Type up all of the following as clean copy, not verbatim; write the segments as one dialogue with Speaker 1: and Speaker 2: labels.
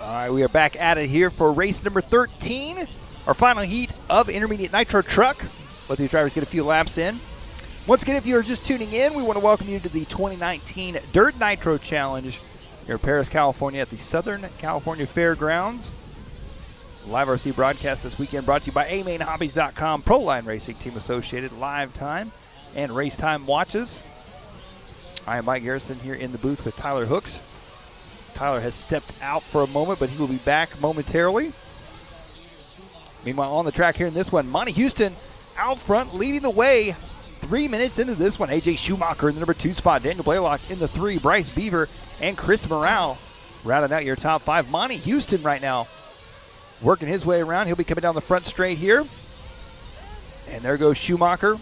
Speaker 1: All right, we are back at it here for race number 13, our final heat of Intermediate Nitro Truck. Let these drivers get a few laps in. Once again, if you are just tuning in, we want to welcome you to the 2019 Dirt Nitro Challenge here in Paris, California at the Southern California Fairgrounds. LiveRC broadcast this weekend brought to you by amainhobbies.com, Proline Racing Team Associated, Live Time and Race Time Watches. I am Mike Garrison here in the booth with Tyler Hooks. Tyler has stepped out for a moment, but he will be back momentarily. Meanwhile, on the track here in this one, Monty Houston out front leading the way. 3 minutes into this one, AJ Schumacher in the number 2 spot, Daniel Blalock in the 3, Bryce Beaver and Chris Marrale rounding out your top 5. Monty Houston right now working his way around. He'll be coming down the front straight here. And there goes Schumacher.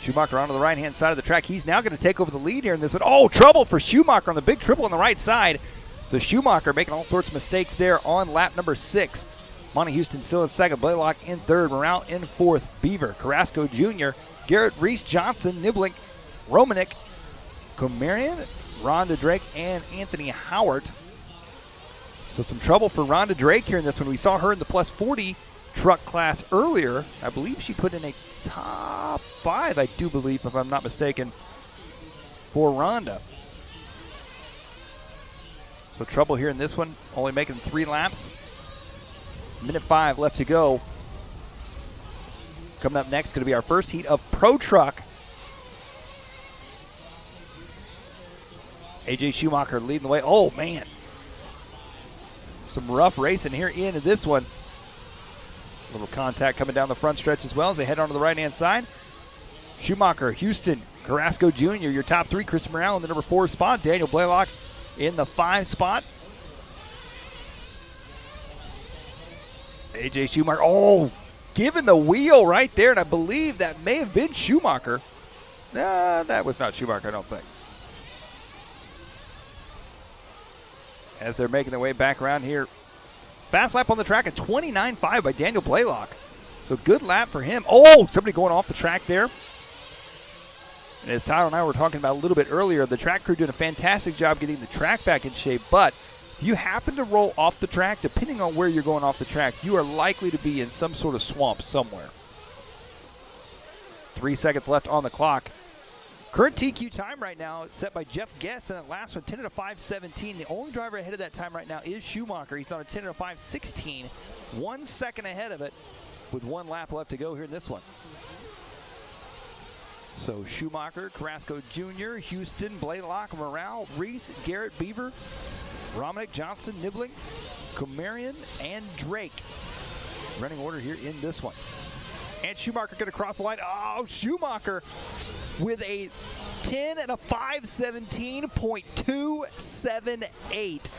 Speaker 1: Schumacher onto the right-hand side of the track. He's now going to take over the lead here in this one. Oh, trouble for Schumacher on the big triple on the right side. So Schumacher making all sorts of mistakes there on lap number 6. Monty Houston still in second, Blalock in third, Marrale in fourth, Beaver, Carrasco Jr., Garrett, Reese, Johnston, Nibbelink, Romanik, Komerian, Ronda Drake, and Anthony Howarth. So some trouble for Ronda Drake here in this one. We saw her in the plus 40 truck class earlier. I believe she put in a top 5, I do believe, if I'm not mistaken, for Ronda. So trouble here in this one, only making 3 laps. Minute 5 left to go. Coming up next, going to be our first heat of Pro Truck. AJ Schumacher leading the way. Oh, man. Some rough racing here into this one. A little contact coming down the front stretch as well as they head onto the right-hand side. Schumacher, Houston, Carrasco Jr., your top 3. Chris Marrale in the number 4 spot. Daniel Blalock in the 5 spot. AJ Schumacher, oh, given the wheel right there, and I believe that may have been Schumacher. Nah, that was not Schumacher, I don't think. As they're making their way back around here. Fast lap on the track at 29.5 by Daniel Blalock. So good lap for him. Oh, somebody going off the track there. And as Tyler and I were talking about a little bit earlier, the track crew doing a fantastic job getting the track back in shape. But if you happen to roll off the track, depending on where you're going off the track, you are likely to be in some sort of swamp somewhere. 3 seconds left on the clock. Current TQ time right now set by Jeff Guest, and that last one, 10 at a 5:17. The only driver ahead of that time right now is Schumacher. He's on a 10 at a 5:16. 1 second ahead of it with 1 lap left to go here in this one. So Schumacher, Carrasco Jr., Houston, Blalock, Marrale, Reese, Garrett, Beaver, Romanik, Johnston, Nibbelink, Komerian, and Drake. Running order here in this one. And Schumacher going to cross the line. Oh, Schumacher with a 10 and a 5:17.278.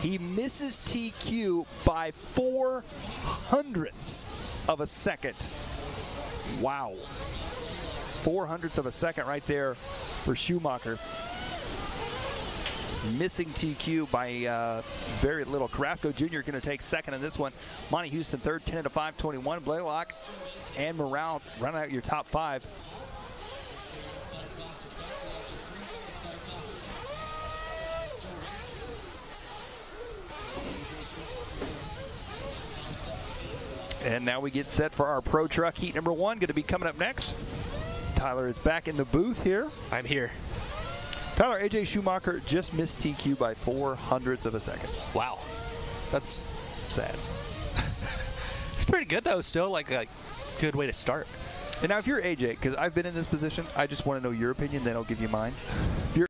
Speaker 1: He misses TQ by 0.04 of a second. Wow. 0.04 of a second right there for Schumacher. Missing TQ by very little. Carrasco Jr. going to take second in this one. Monty Houston third, 10 at a 5:21. Blalock and Marrale running out your top 5. And now we get set for our Pro Truck heat number 1. Going to be coming up next. Tyler is back in the booth here.
Speaker 2: I'm here.
Speaker 1: Tyler, AJ Schumacher just missed TQ by 0.04 of a second.
Speaker 2: Wow. That's
Speaker 1: Sad.
Speaker 2: it's pretty good, though, still. Like a good way to start.
Speaker 1: And now if you're AJ, because I've been in this position, I just want to know your opinion, then I'll give you mine. If you're